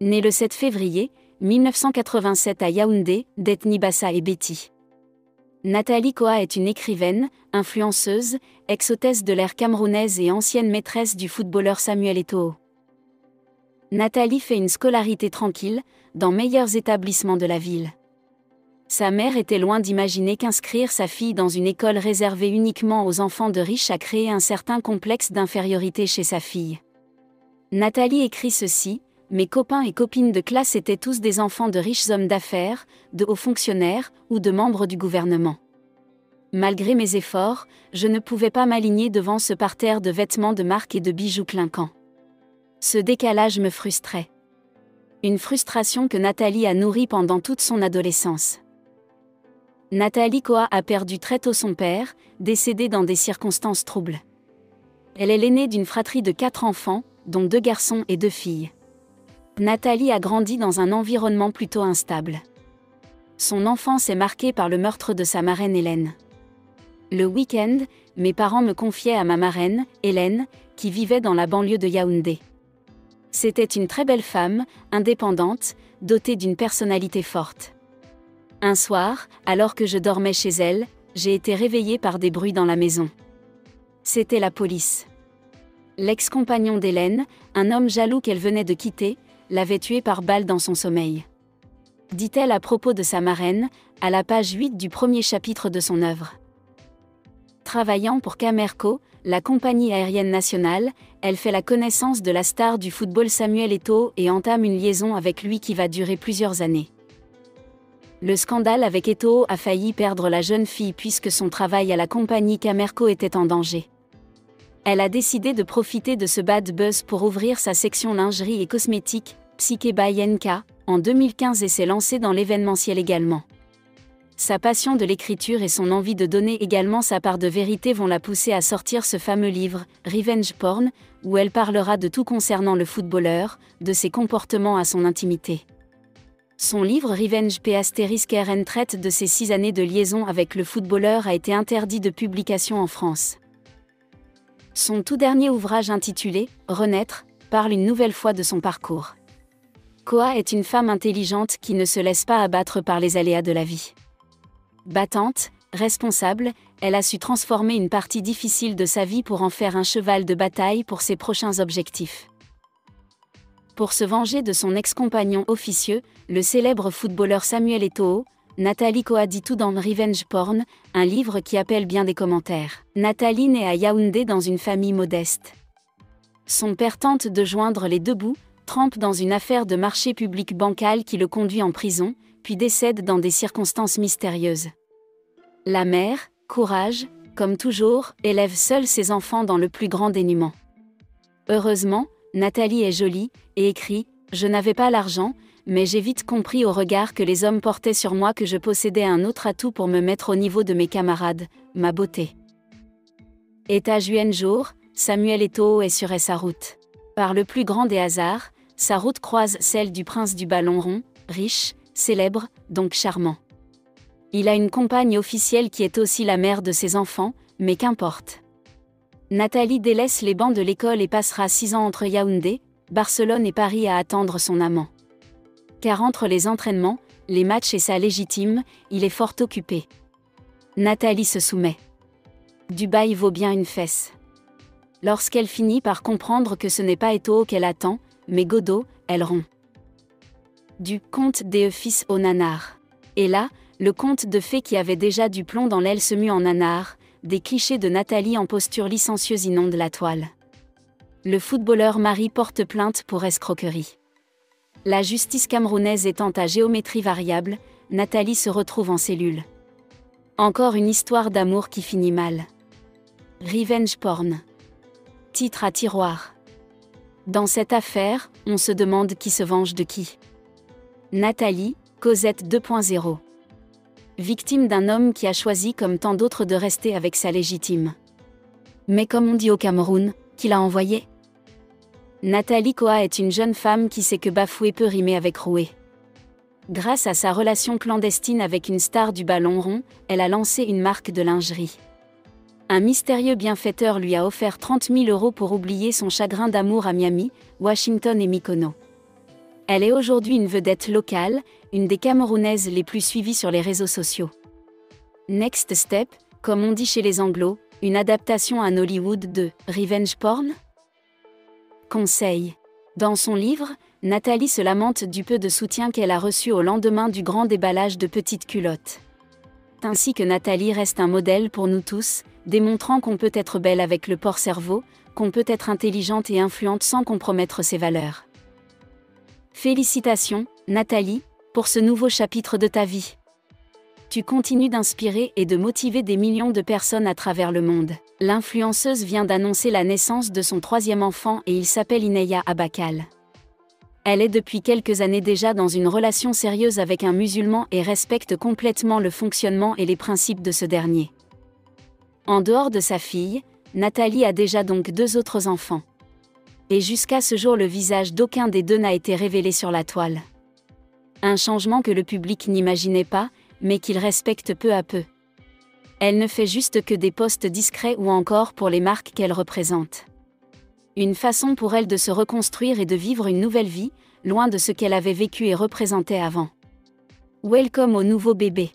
Née le 7 février 1987 à Yaoundé, d'ethnie Bassa et Béti. Nathalie Koa est une écrivaine, influenceuse, ex-hôtesse de l'air camerounaise et ancienne maîtresse du footballeur Samuel Eto'o. Nathalie fait une scolarité tranquille, dans meilleurs établissements de la ville. Sa mère était loin d'imaginer qu'inscrire sa fille dans une école réservée uniquement aux enfants de riches a créé un certain complexe d'infériorité chez sa fille. Nathalie écrit ceci: mes copains et copines de classe étaient tous des enfants de riches hommes d'affaires, de hauts fonctionnaires ou de membres du gouvernement. Malgré mes efforts, je ne pouvais pas m'aligner devant ce parterre de vêtements de marque et de bijoux clinquants. Ce décalage me frustrait. Une frustration que Nathalie a nourrie pendant toute son adolescence. Nathalie Koa a perdu très tôt son père, décédé dans des circonstances troubles. Elle est l'aînée d'une fratrie de 4 enfants, dont 2 garçons et 2 filles. Nathalie a grandi dans un environnement plutôt instable. Son enfance est marquée par le meurtre de sa marraine Hélène. Le week-end, mes parents me confiaient à ma marraine, Hélène, qui vivait dans la banlieue de Yaoundé. C'était une très belle femme, indépendante, dotée d'une personnalité forte. Un soir, alors que je dormais chez elle, j'ai été réveillée par des bruits dans la maison. C'était la police. L'ex-compagnon d'Hélène, un homme jaloux qu'elle venait de quitter, l'avait tuée par balle dans son sommeil. Dit-elle à propos de sa marraine, à la page 8 du premier chapitre de son œuvre. Travaillant pour Camerco, la compagnie aérienne nationale, elle fait la connaissance de la star du football Samuel Eto'o et entame une liaison avec lui qui va durer plusieurs années. Le scandale avec Eto'o a failli perdre la jeune fille puisque son travail à la compagnie Camerco était en danger. Elle a décidé de profiter de ce bad buzz pour ouvrir sa section lingerie et cosmétiques, Psyché by NK, en 2015 et s'est lancée dans l'événementiel également. Sa passion de l'écriture et son envie de donner également sa part de vérité vont la pousser à sortir ce fameux livre, Revenge Porn, où elle parlera de tout concernant le footballeur, de ses comportements à son intimité. Son livre Revenge *RN traite de ses 6 années de liaison avec le footballeur a été interdit de publication en France. Son tout dernier ouvrage intitulé « Renaître » parle une nouvelle fois de son parcours. Koa est une femme intelligente qui ne se laisse pas abattre par les aléas de la vie. Battante, responsable, elle a su transformer une partie difficile de sa vie pour en faire un cheval de bataille pour ses prochains objectifs. Pour se venger de son ex-compagnon officieux, le célèbre footballeur Samuel Eto'o, Nathalie Koa dit tout dans Revenge Porn, un livre qui appelle bien des commentaires. Nathalie naît à Yaoundé dans une famille modeste. Son père tente de joindre les deux bouts, trempe dans une affaire de marché public bancal qui le conduit en prison, puis décède dans des circonstances mystérieuses. La mère, courage, comme toujours, élève seule ses enfants dans le plus grand dénuement. Heureusement, Nathalie est jolie, et écrit « Je n'avais pas l'argent, mais j'ai vite compris au regard que les hommes portaient sur moi que je possédais un autre atout pour me mettre au niveau de mes camarades, ma beauté. » Étage un jour, Samuel Eto'o est sur sa route. Par le plus grand des hasards, sa route croise celle du prince du ballon rond, riche, célèbre, donc charmant. Il a une compagne officielle qui est aussi la mère de ses enfants, mais qu'importe. Nathalie délaisse les bancs de l'école et passera 6 ans entre Yaoundé, Barcelone et Paris à attendre son amant. Car entre les entraînements, les matchs et sa légitime, il est fort occupé. Nathalie se soumet. Dubaï vaut bien une fesse. Lorsqu'elle finit par comprendre que ce n'est pas Eto'o qu'elle attend, mais Godot, elle rompt. Du conte des fils au nanar. Et là, le conte de fées qui avait déjà du plomb dans l'aile se mue en nanar, des clichés de Nathalie en posture licencieuse inondent la toile. Le footballeur Marie porte plainte pour escroquerie. La justice camerounaise étant à géométrie variable, Nathalie se retrouve en cellule. Encore une histoire d'amour qui finit mal. Revenge Porn. Titre à tiroir. Dans cette affaire, on se demande qui se venge de qui. Nathalie, Cosette 2.0. Victime d'un homme qui a choisi comme tant d'autres de rester avec sa légitime. Mais comme on dit au Cameroun, qui l'a envoyé ? Nathalie Koa est une jeune femme qui sait que bafouer peut rimer avec rouer. Grâce à sa relation clandestine avec une star du ballon rond, elle a lancé une marque de lingerie. Un mystérieux bienfaiteur lui a offert 30 000 € pour oublier son chagrin d'amour à Miami, Washington et Mykonos. Elle est aujourd'hui une vedette locale, une des Camerounaises les plus suivies sur les réseaux sociaux. Next Step, comme on dit chez les Anglos, une adaptation à Nollywood de « revenge porn ». Conseil. Dans son livre, Nathalie se lamente du peu de soutien qu'elle a reçu au lendemain du grand déballage de Petite Culotte. Ainsi que Nathalie reste un modèle pour nous tous, démontrant qu'on peut être belle avec le porc-cerveau, qu'on peut être intelligente et influente sans compromettre ses valeurs. Félicitations, Nathalie, pour ce nouveau chapitre de ta vie. Tu continues d'inspirer et de motiver des millions de personnes à travers le monde. L'influenceuse vient d'annoncer la naissance de son 3e enfant et il s'appelle Ineya Abakal. Elle est depuis quelques années déjà dans une relation sérieuse avec un musulman et respecte complètement le fonctionnement et les principes de ce dernier. En dehors de sa fille, Nathalie a déjà donc 2 autres enfants. Et jusqu'à ce jour le visage d'aucun des 2 n'a été révélé sur la toile. Un changement que le public n'imaginait pas, mais qu'il respecte peu à peu. Elle ne fait juste que des posts discrets ou encore pour les marques qu'elle représente. Une façon pour elle de se reconstruire et de vivre une nouvelle vie, loin de ce qu'elle avait vécu et représentait avant. Welcome au nouveau bébé.